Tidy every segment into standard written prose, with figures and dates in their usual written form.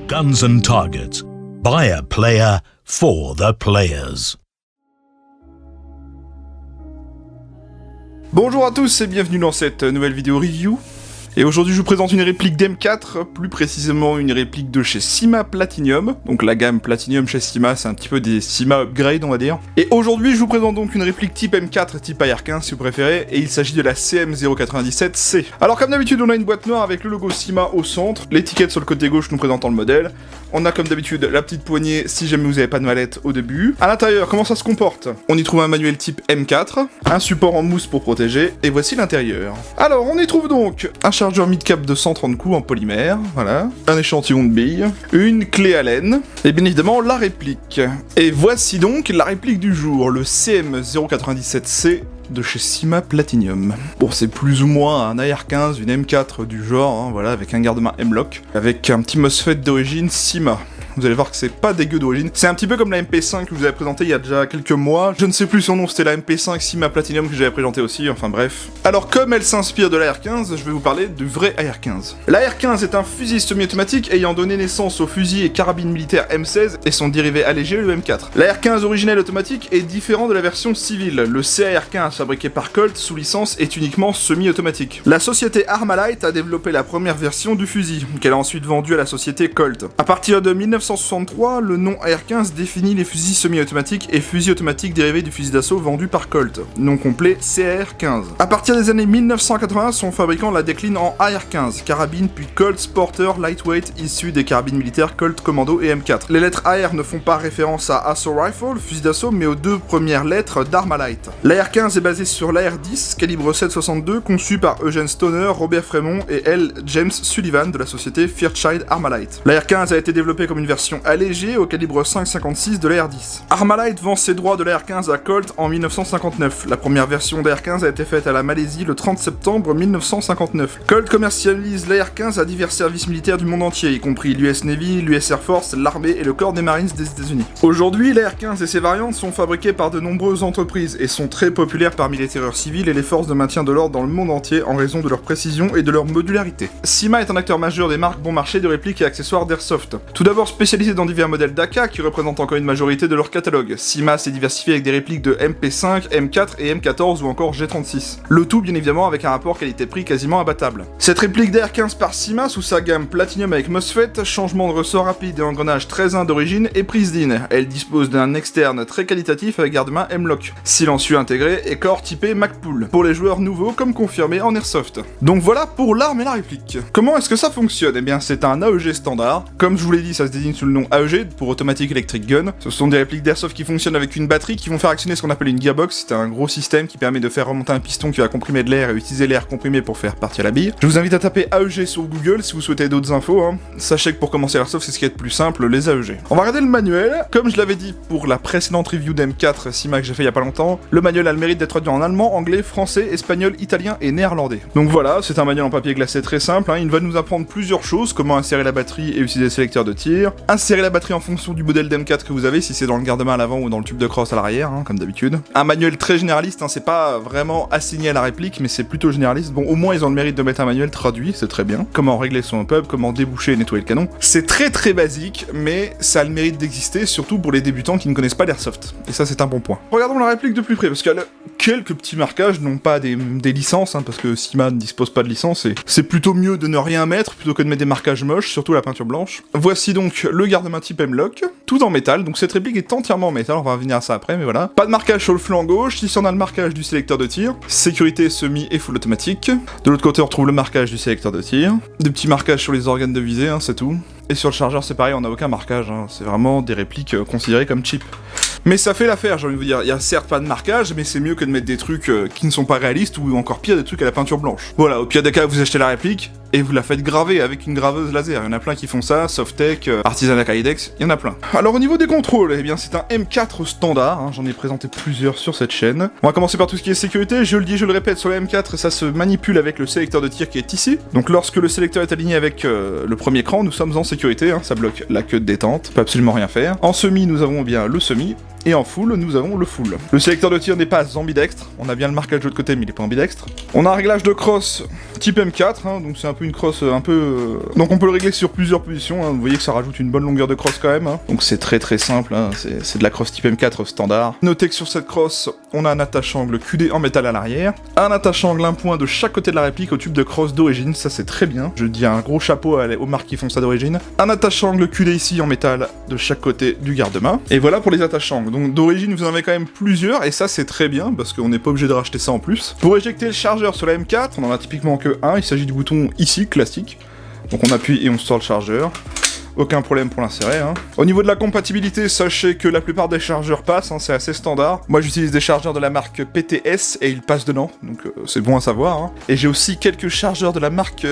Guns and Targets. By a player, for the players. Bonjour à tous et bienvenue dans cette nouvelle vidéo review. Et aujourd'hui je vous présente une réplique d'M4, plus précisément une réplique de chez Syma Platinum. Donc la gamme Platinum chez Syma, c'est un petit peu des Syma upgrade on va dire. Et aujourd'hui je vous présente donc une réplique type M4, type AR15 si vous préférez, et il s'agit de la CM097C. Alors comme d'habitude on a une boîte noire avec le logo Syma au centre, l'étiquette sur le côté gauche nous présentant le modèle. On a comme d'habitude la petite poignée si jamais vous n'avez pas de mallette au début. À l'intérieur, comment ça se comporte? On y trouve un manuel type M4, un support en mousse pour protéger, et voici l'intérieur. Alors on y trouve donc un chargeur mid-cap de 130 coups en polymère, voilà, un échantillon de billes, une clé Allen, et bien évidemment la réplique. Et voici donc la réplique du jour, le CM097C de chez Syma Platinum. Bon, c'est plus ou moins un AR15, une M4 du genre, hein, voilà, avec un garde-main M-Lock, avec un petit MOSFET d'origine Syma. Vous allez voir que c'est pas dégueu d'origine. C'est un petit peu comme la MP5 que je vous avais présentée il y a déjà quelques mois. Je ne sais plus son nom, c'était la MP5 Syma Platinum que j'avais présentée aussi, enfin bref. Alors comme elle s'inspire de l'AR15, je vais vous parler du vrai AR15. L'AR15 est un fusil semi-automatique ayant donné naissance au fusil et carabine militaire M16 et son dérivé allégé, le M4. L'AR15 originel automatique est différent de la version civile. Le CAR15 fabriqué par Colt sous licence est uniquement semi-automatique. La société Armalite a développé la première version du fusil, qu'elle a ensuite vendue à la société Colt. À partir de 1963, le nom AR15 définit les fusils semi-automatiques et fusils automatiques dérivés du fusil d'assaut vendu par Colt, nom complet CAR15. À partir des années 1980, son fabricant la décline en AR15, carabine puis Colt Sporter Lightweight issu des carabines militaires Colt Commando et M4. Les lettres AR ne font pas référence à Assault Rifle, fusil d'assaut, mais aux deux premières lettres d'Armalite. L'AR15 est basé sur l'AR10, calibre 7,62, conçu par Eugene Stoner, Robert Fremont et L. James Sullivan de la société Fairchild Armalite. L'AR15 a été développé comme une version allégée au calibre 5,56 de l'AR10. Armalite vend ses droits de l'AR15 à Colt en 1959. La première version d'AR15 a été faite à la Malaisie le 30 septembre 1959. Colt commercialise l'AR15 à divers services militaires du monde entier, y compris l'US Navy, l'US Air Force, l'armée et le corps des Marines des États-Unis. Aujourd'hui, l'AR15 et ses variantes sont fabriquées par de nombreuses entreprises et sont très populaires parmi les terreurs civiles et les forces de maintien de l'ordre dans le monde entier en raison de leur précision et de leur modularité. Syma est un acteur majeur des marques bon marché de répliques et accessoires d'airsoft. Tout d'abord spécialisé dans divers modèles d'AK qui représentent encore une majorité de leur catalogue. Syma s'est diversifié avec des répliques de MP5, M4 et M14 ou encore G36. Le tout bien évidemment avec un rapport qualité-prix quasiment imbattable. Cette réplique d'AR15 par Syma sous sa gamme Platinum avec MOSFET, changement de ressort rapide et engrenage 13.1 d'origine et prise DIN. Elle dispose d'un externe très qualitatif avec garde-main M-Lock, silencieux intégré et corps typé MagPul, pour les joueurs nouveaux comme confirmé en Airsoft. Donc voilà pour l'arme et la réplique. Comment est-ce que ça fonctionne? Eh bien c'est un AEG standard. Comme je vous l'ai dit, ça se désigne sous le nom AEG pour Automatic Electric Gun. Ce sont des répliques d'airsoft qui fonctionnent avec une batterie qui vont faire actionner ce qu'on appelle une gearbox. C'est un gros système qui permet de faire remonter un piston qui va comprimer de l'air et utiliser l'air comprimé pour faire partir la bille. Je vous invite à taper AEG sur Google si vous souhaitez d'autres infos. Sachez que pour commencer l'airsoft, c'est ce qui est le plus simple, les AEG. On va regarder le manuel. Comme je l'avais dit pour la précédente review d'M4 Syma que j'ai fait il y a pas longtemps, le manuel a le mérite d'être traduit en allemand, anglais, français, espagnol, italien et néerlandais. Donc voilà, c'est un manuel en papier glacé très simple. Il va nous apprendre plusieurs choses, comment insérer la batterie et utiliser le sélecteur de tir, insérer la batterie en fonction du modèle d'M4 que vous avez, si c'est dans le garde-main à l'avant ou dans le tube de crosse à l'arrière, comme d'habitude. Un manuel très généraliste, c'est pas vraiment assigné à la réplique, mais c'est plutôt généraliste. Bon, au moins ils ont le mérite de mettre un manuel traduit, c'est très bien. Comment régler son pub, comment déboucher et nettoyer le canon. C'est très très basique, mais ça a le mérite d'exister, surtout pour les débutants qui ne connaissent pas l'airsoft. Et ça c'est un bon point. Regardons la réplique de plus près, parce qu'elle a quelques petits marquages, non pas des licences, parce que Syma ne dispose pas de licence, et c'est plutôt mieux de ne rien mettre, plutôt que de mettre des marquages moches, surtout la peinture blanche. Voici donc le garde-main type M-Lock, tout en métal, donc cette réplique est entièrement en métal, on va revenir à ça après, mais voilà. Pas de marquage sur le flanc gauche, ici on a le marquage du sélecteur de tir, sécurité semi et full automatique. De l'autre côté on retrouve le marquage du sélecteur de tir, des petits marquages sur les organes de visée, c'est tout. Et sur le chargeur c'est pareil, on n'a aucun marquage, c'est vraiment des répliques considérées comme cheap. Mais ça fait l'affaire, j'ai envie de vous dire. Il y a certes pas de marquage, mais c'est mieux que de mettre des trucs qui ne sont pas réalistes ou encore pire, des trucs à la peinture blanche. Voilà, au pire des cas, vous achetez la réplique et vous la faites graver avec une graveuse laser. Il y en a plein qui font ça, Softtech, Artisanat Kydex, il y en a plein. Alors au niveau des contrôles, eh bien c'est un M4 standard, j'en ai présenté plusieurs sur cette chaîne. On va commencer par tout ce qui est sécurité, je le dis, je le répète, sur le M4, ça se manipule avec le sélecteur de tir qui est ici. Donc lorsque le sélecteur est aligné avec le premier cran, nous sommes en sécurité, ça bloque la queue de détente, on peut absolument rien faire. En semi, nous avons bien le semi. Et en full, nous avons le full. Le sélecteur de tir n'est pas ambidextre, on a bien le marquage de l'autre côté mais il est pas ambidextre. On a un réglage de crosse type M4, hein, donc c'est un peu une crosse un peu... Donc on peut le régler sur plusieurs positions, hein. Vous voyez que ça rajoute une bonne longueur de crosse quand même, hein. Donc c'est très simple, hein. C'est de la crosse type M4 standard. Notez que sur cette crosse, on a un attache-angle QD en métal à l'arrière, un attache-angle un point de chaque côté de la réplique au tube de crosse d'origine, ça c'est très bien. Je dis un gros chapeau aux marques qui font ça d'origine. Un attache-angle QD ici en métal de chaque côté du garde-main. Et voilà pour les attache-angles. Donc d'origine vous en avez quand même plusieurs, et ça c'est très bien, parce qu'on n'est pas obligé de racheter ça en plus. Pour éjecter le chargeur sur la M4, on en a typiquement que un, il s'agit du bouton ici, classique. Donc on appuie et on sort le chargeur. Aucun problème pour l'insérer, hein. Au niveau de la compatibilité, sachez que la plupart des chargeurs passent, hein, c'est assez standard. Moi j'utilise des chargeurs de la marque PTS et ils passent dedans, donc c'est bon à savoir, hein. Et j'ai aussi quelques chargeurs de la marque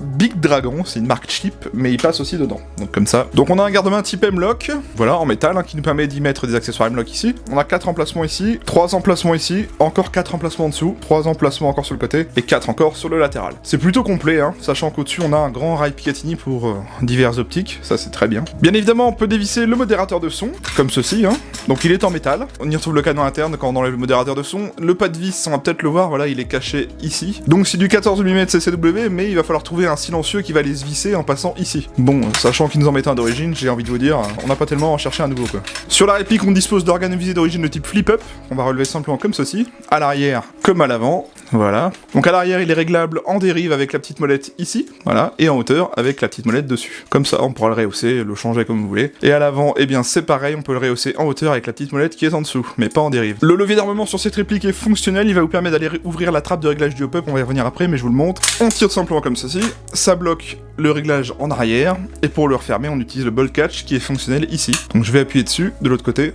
Big Dragon, c'est une marque cheap, mais ils passent aussi dedans, donc comme ça. Donc on a un garde-main type M-Lock, voilà, en métal, hein, qui nous permet d'y mettre des accessoires M-Lock ici. On a 4 emplacements ici, 3 emplacements ici, encore 4 emplacements en dessous, 3 emplacements encore sur le côté, et 4 encore sur le latéral. C'est plutôt complet, hein, sachant qu'au-dessus on a un grand rail Picatinny pour diverses optiques. Ça c'est très bien. Bien évidemment, on peut dévisser le modérateur de son, comme ceci, hein. Donc il est en métal. On y retrouve le canon interne quand on enlève le modérateur de son. Le pas de vis, on va peut-être le voir, voilà, il est caché ici. Donc c'est du 14 mm CCW, mais il va falloir trouver un silencieux qui va les visser en passant ici. Bon, sachant qu'ils nous en mettent un d'origine, j'ai envie de vous dire, on n'a pas tellement à en chercher un nouveau, quoi. Sur la réplique, on dispose d'organes visés d'origine de type flip-up. On va relever simplement comme ceci, à l'arrière comme à l'avant. Voilà. Donc à l'arrière, il est réglable en dérive avec la petite molette ici, voilà, et en hauteur avec la petite molette dessus. Comme ça, on pourra le rehausser, le changer comme vous voulez. Et à l'avant, eh bien c'est pareil, on peut le rehausser en hauteur avec la petite molette qui est en dessous, mais pas en dérive. Le levier d'armement sur cette réplique est fonctionnel, il va vous permettre d'aller ouvrir la trappe de réglage du hop-up, on va y revenir après, mais je vous le montre. On tire simplement comme ceci, ça bloque le réglage en arrière, et pour le refermer, on utilise le bolt catch qui est fonctionnel ici. Donc je vais appuyer dessus, de l'autre côté.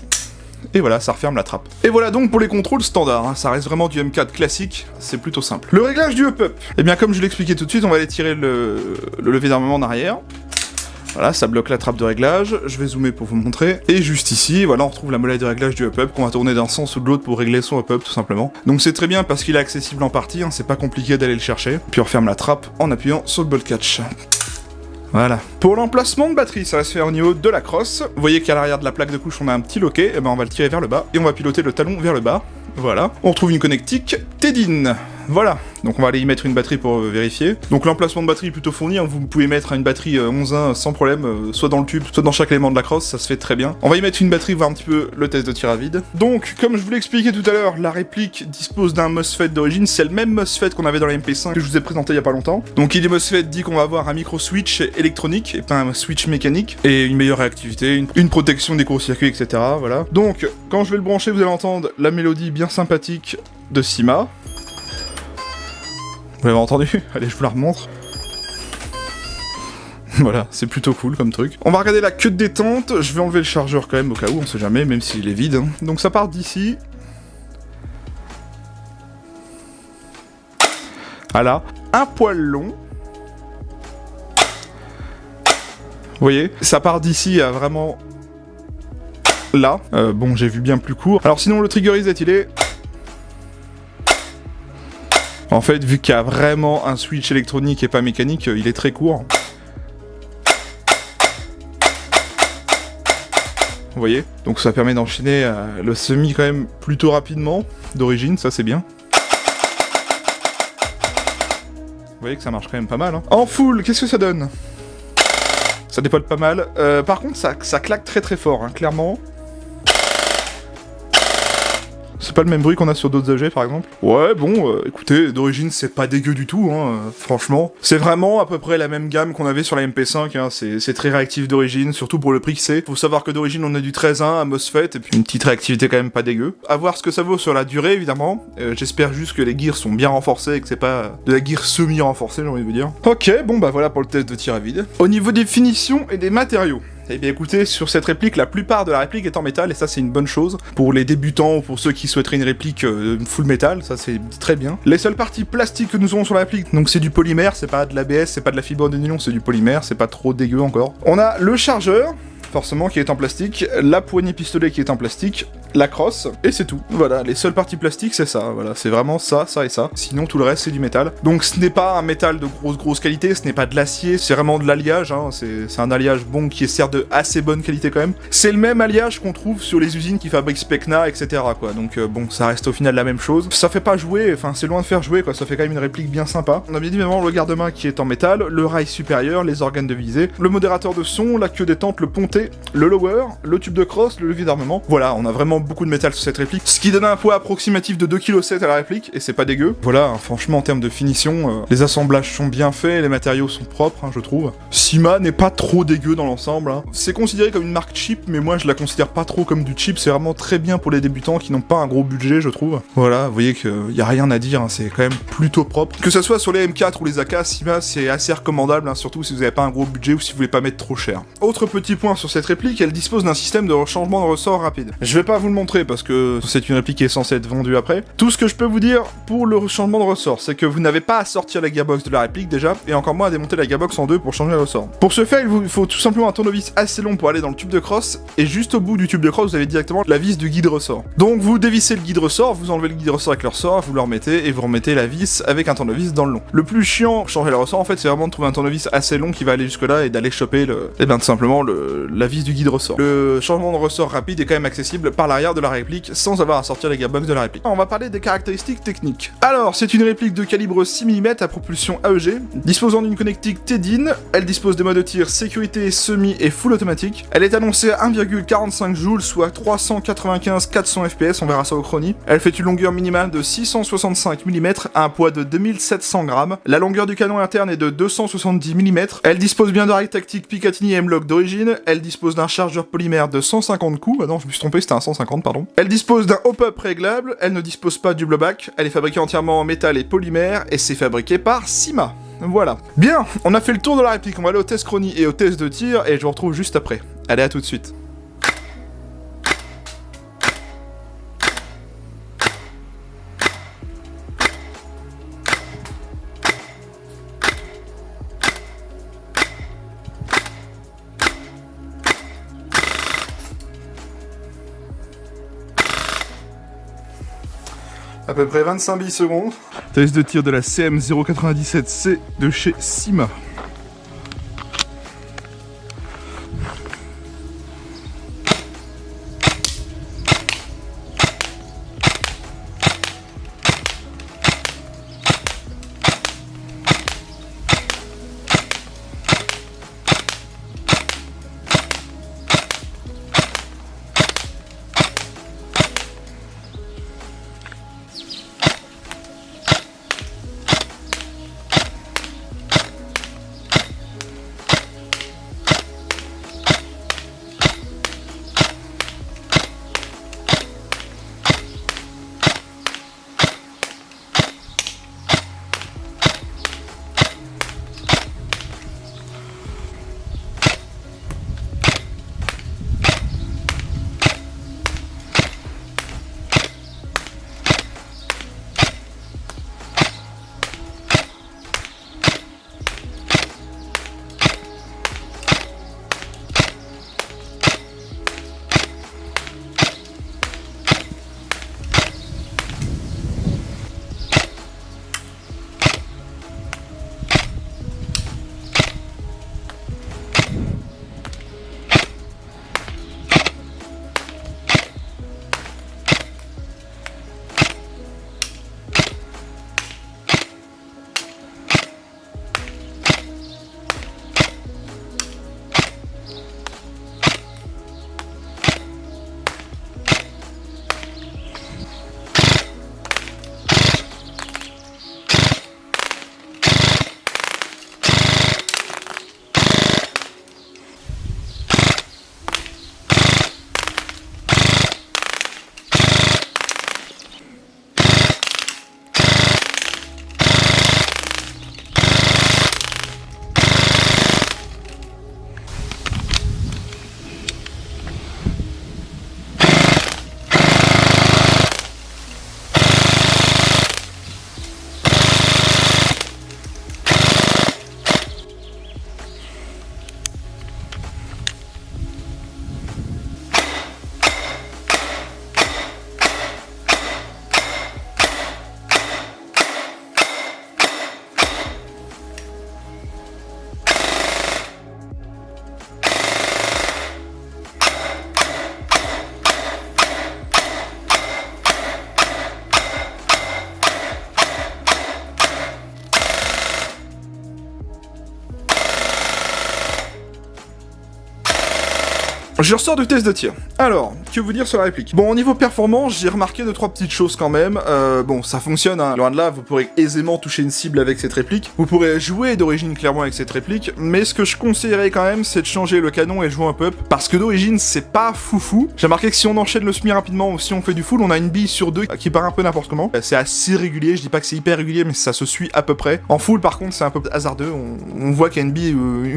Et voilà, ça referme la trappe. Et voilà donc pour les contrôles standards, hein. Ça reste vraiment du M4 classique, c'est plutôt simple. Le réglage du hop-up, eh bien comme je l'expliquais tout de suite, on va aller tirer le levier d'armement en arrière. Voilà, ça bloque la trappe de réglage, je vais zoomer pour vous montrer. Et juste ici, voilà, on retrouve la molette de réglage du hop-up qu'on va tourner d'un sens ou de l'autre pour régler son hop-up tout simplement. Donc c'est très bien parce qu'il est accessible en partie, hein, c'est pas compliqué d'aller le chercher. Puis on referme la trappe en appuyant sur le bolt catch. Voilà. Pour l'emplacement de batterie, ça va se faire au niveau de la crosse. Vous voyez qu'à l'arrière de la plaque de couche, on a un petit loquet, et ben on va le tirer vers le bas, et on va piloter le talon vers le bas. Voilà. On retrouve une connectique Tedin. Voilà. Donc on va aller y mettre une batterie pour vérifier. Donc l'emplacement de batterie est plutôt fourni, hein. Vous pouvez mettre une batterie 11.1 sans problème, soit dans le tube, soit dans chaque élément de la crosse, ça se fait très bien. On va y mettre une batterie, voir un petit peu le test de tir à vide. Donc, comme je vous l'ai expliqué tout à l'heure, la réplique dispose d'un MOSFET d'origine, c'est le même MOSFET qu'on avait dans la MP5 que je vous ai présenté il y a pas longtemps. Donc qui dit MOSFET dit qu'on va avoir un micro-switch électronique, et pas un switch mécanique, et une meilleure réactivité, une protection des courts-circuits, etc. Voilà. Donc, quand je vais le brancher, vous allez entendre la mélodie bien sympathique de Syma. Vous l'avez entendu? Allez, je vous la remontre. Voilà, c'est plutôt cool comme truc. On va regarder la queue de détente. Je vais enlever le chargeur quand même au cas où, on sait jamais, même s'il est vide, hein. Donc ça part d'ici. Voilà, un poil long. Vous voyez, ça part d'ici à vraiment là. Bon, j'ai vu bien plus court. Alors sinon, le trigger reset, il est... En fait, vu qu'il y a vraiment un switch électronique et pas mécanique, il est très court. Vous voyez? Donc ça permet d'enchaîner le semi quand même plutôt rapidement, d'origine, ça c'est bien. Vous voyez que ça marche quand même pas mal, hein. En full, qu'est-ce que ça donne? Ça dépote pas mal. Par contre, ça claque très très fort, hein, clairement. C'est pas le même bruit qu'on a sur d'autres objets par exemple. Ouais bon, écoutez, d'origine c'est pas dégueu du tout, hein, franchement. C'est vraiment à peu près la même gamme qu'on avait sur la MP5, hein, c'est très réactif d'origine, surtout pour le prix que c'est. Faut savoir que d'origine on a du 13.1 à MOSFET, et puis une petite réactivité quand même pas dégueu. À voir ce que ça vaut sur la durée évidemment, j'espère juste que les gears sont bien renforcés et que c'est pas de la gear semi-renforcée, j'ai envie de vous dire. Ok, bon bah voilà pour le test de tir à vide. Au niveau des finitions et des matériaux, eh bien écoutez, sur cette réplique, la plupart de la réplique est en métal, et ça c'est une bonne chose. Pour les débutants ou pour ceux qui souhaiteraient une réplique full métal, ça c'est très bien. Les seules parties plastiques que nous aurons sur la réplique, donc c'est du polymère, c'est pas de l'ABS, c'est pas de la fibre de nylon, c'est du polymère, c'est pas trop dégueu encore. On a le chargeur, forcément qui est en plastique, la poignée pistolet qui est en plastique, la crosse, et c'est tout. Voilà, les seules parties plastiques, c'est ça. Voilà, c'est vraiment ça, ça et ça. Sinon, tout le reste, c'est du métal. Donc, ce n'est pas un métal de grosse qualité, ce n'est pas de l'acier, c'est vraiment de l'alliage. Hein. C'est un alliage bon qui est certes de assez bonne qualité quand même. C'est le même alliage qu'on trouve sur les usines qui fabriquent Specna, etc. quoi. Donc, bon, ça reste au final la même chose. Ça fait pas jouer, enfin, c'est loin de faire jouer, quoi. Ça fait quand même une réplique bien sympa. On a bien évidemment le garde-main qui est en métal, le rail supérieur, les organes de visée, le modérateur de son, la queue détente, le ponté, le lower, le tube de crosse, le levier d'armement. Voilà, on a vraiment beaucoup de métal sur cette réplique, ce qui donne un poids approximatif de 2,7 kg à la réplique, et c'est pas dégueu. Voilà, hein, franchement, en termes de finition, les assemblages sont bien faits, les matériaux sont propres, hein, je trouve. Sima n'est pas trop dégueu dans l'ensemble. Hein. C'est considéré comme une marque cheap, mais moi je la considère pas trop comme du cheap, c'est vraiment très bien pour les débutants qui n'ont pas un gros budget, je trouve. Voilà, vous voyez qu'il y a rien à dire, hein, c'est quand même plutôt propre. Que ça soit sur les M4 ou les AK, Sima c'est assez recommandable, hein, surtout si vous n'avez pas un gros budget ou si vous voulez pas mettre trop cher. Autre petit point sur cette réplique, elle dispose d'un système de changement de ressort rapide. Je vais pas vous le montrer parce que c'est une réplique qui est censée être vendue après. Tout ce que je peux vous dire pour le changement de ressort, c'est que vous n'avez pas à sortir la gearbox de la réplique déjà, et encore moins à démonter la gearbox en deux pour changer le ressort. Pour ce faire, il vous faut tout simplement un tournevis assez long pour aller dans le tube de crosse, et juste au bout du tube de crosse, vous avez directement la vis du guide ressort. Donc vous dévissez le guide ressort, vous enlevez le guide ressort avec le ressort, vous le remettez, et vous remettez la vis avec un tournevis dans le long. Le plus chiant pour changer le ressort, en fait, c'est vraiment de trouver un tournevis assez long qui va aller jusque là et d'aller choper tout simplement la vis du guide ressort. Le changement de ressort rapide est quand même accessible par l'arrière de la réplique sans avoir à sortir la gearbox de la réplique. On va parler des caractéristiques techniques. Alors, c'est une réplique de calibre 6 mm à propulsion AEG, disposant d'une connectique TEDIN. Elle dispose de modes de tir sécurité, semi et full automatique. Elle est annoncée à 1,45 joules, soit 395-400 fps, on verra ça au chronie. Elle fait une longueur minimale de 665 mm à un poids de 2700 grammes. La longueur du canon interne est de 270 mm. Elle dispose bien de rail tactique Picatinny M-Lock d'origine. Elle dispose d'un chargeur polymère de 150 coups. Ah non, je me suis trompé, c'était un 150, pardon. Elle dispose d'un hop-up réglable. Elle ne dispose pas du blowback. Elle est fabriquée entièrement en métal et polymère et c'est fabriqué par Sima. Voilà. Bien, on a fait le tour de la réplique. On va aller au test chronie et au test de tir et je vous retrouve juste après. Allez, à tout de suite. À peu près 25 millisecondes. Test de tir de la CM097C de chez Sima. Je ressors du test de tir. Alors, que vous dire sur la réplique? Bon, au niveau performance, j'ai remarqué 2-3 petites choses quand même. Bon, ça fonctionne, hein. Loin de là, vous pourrez aisément toucher une cible avec cette réplique. Vous pourrez jouer d'origine clairement avec cette réplique, mais ce que je conseillerais quand même, c'est de changer le canon et de jouer un peu-up, parce que d'origine, c'est pas foufou. J'ai remarqué que si on enchaîne le semi rapidement ou si on fait du full, on a une bille sur 2 qui part un peu n'importe comment. C'est assez régulier, je dis pas que c'est hyper régulier, mais ça se suit à peu près. En full, par contre, c'est un peu hasardeux. On voit qu'il y a une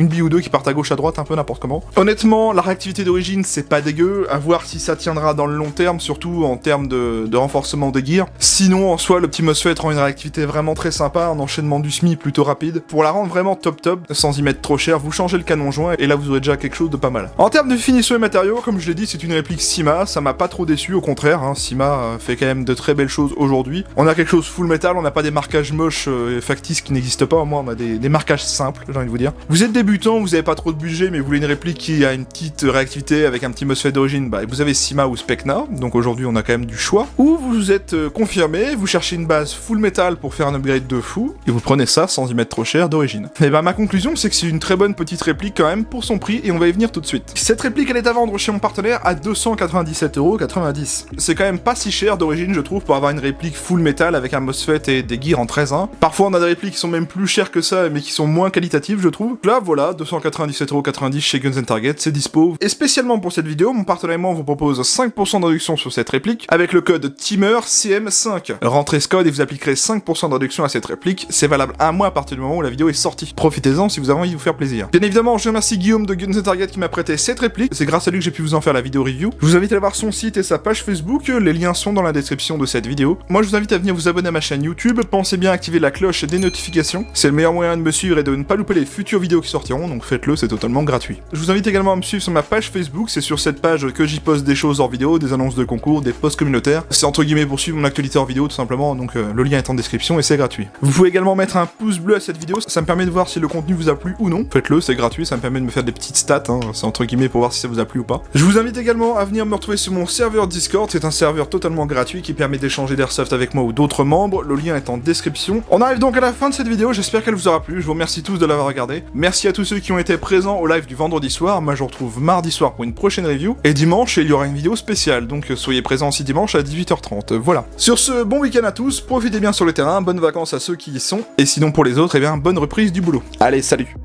bille ou deux qui partent à gauche, à droite, un peu n'importe comment. Honnêtement, la réactivité d'origine, c'est pas dégueu. À voir si ça tiendra dans le long terme, surtout en termes de renforcement des gears. Sinon, en soi, le petit MOSFET rend une réactivité vraiment très sympa, un enchaînement du SMI plutôt rapide. Pour la rendre vraiment top, sans y mettre trop cher, vous changez le canon joint et là vous aurez déjà quelque chose de pas mal. En termes de finition et matériaux, comme je l'ai dit, c'est une réplique Syma, ça m'a pas trop déçu, au contraire, hein, Syma fait quand même de très belles choses aujourd'hui. On a quelque chose full metal, on n'a pas des marquages moches et factices qui n'existent pas, au moins on a des marquages simples, j'ai envie de vous dire. Vous êtes débutant, vous avez pas trop de budget, mais vous voulez une réplique qui a une petite réactivité avec un petit MOSFET d'origine, bah vous avez Syma ou Specna, donc aujourd'hui on a quand même du choix. Ou vous êtes confirmé, vous cherchez une base full metal pour faire un upgrade de fou, et vous prenez ça sans y mettre trop cher d'origine. Et bah ma conclusion c'est que c'est une très bonne petite réplique quand même pour son prix, et on va y venir tout de suite. Cette réplique elle est à vendre chez mon partenaire à 297,90€. C'est quand même pas si cher d'origine je trouve pour avoir une réplique full metal avec un MOSFET et des gears en 13.1. Parfois on a des répliques qui sont même plus chères que ça mais qui sont moins qualitatives je trouve. Là voilà, 297,90€ chez Guns & Target, c'est dispo. Et spécialement pour cette vidéo, mon partenaire et moi vous propose 5% de réduction sur cette réplique avec le code TEAMER-CM5. Rentrez ce code et vous appliquerez 5% de réduction à cette réplique, c'est valable un mois à partir du moment où la vidéo est sortie. Profitez-en si vous avez envie de vous faire plaisir. Bien évidemment, je remercie Guillaume de Guns & Target qui m'a prêté cette réplique, c'est grâce à lui que j'ai pu vous en faire la vidéo review. Je vous invite à aller voir son site et sa page Facebook, les liens sont dans la description de cette vidéo. Moi je vous invite à venir vous abonner à ma chaîne YouTube, pensez bien à activer la cloche des notifications, c'est le meilleur moyen de me suivre et de ne pas louper les futures vidéos qui sortiront, donc faites-le, c'est totalement gratuit. Je vous invite également à me suivre sur ma page Facebook, c'est sur cette page que j'y poste des choses hors vidéo, des annonces de concours, des posts communautaires, c'est entre guillemets pour suivre mon actualité hors vidéo tout simplement, donc le lien est en description et c'est gratuit. Vous pouvez également mettre un pouce bleu à cette vidéo, ça me permet de voir si le contenu vous a plu ou non, faites-le, c'est gratuit, ça me permet de me faire des petites stats, hein, c'est entre guillemets pour voir si ça vous a plu ou pas. Je vous invite également à venir me retrouver sur mon serveur Discord, c'est un serveur totalement gratuit qui permet d'échanger d'airsoft avec moi ou d'autres membres, le lien est en description. On arrive donc à la fin de cette vidéo, j'espère qu'elle vous aura plu, je vous remercie tous de l'avoir regardé, merci à tous ceux qui ont été présents au live du vendredi soir, moi je vous retrouve mardi soir pour une prochaine review, et dimanche il y aura une vidéo spéciale, donc soyez présents aussi dimanche à 18h30, voilà. Sur ce, bon week-end à tous, profitez bien sur le terrain, bonnes vacances à ceux qui y sont, et sinon pour les autres, eh bien bonne reprise du boulot. Allez, salut!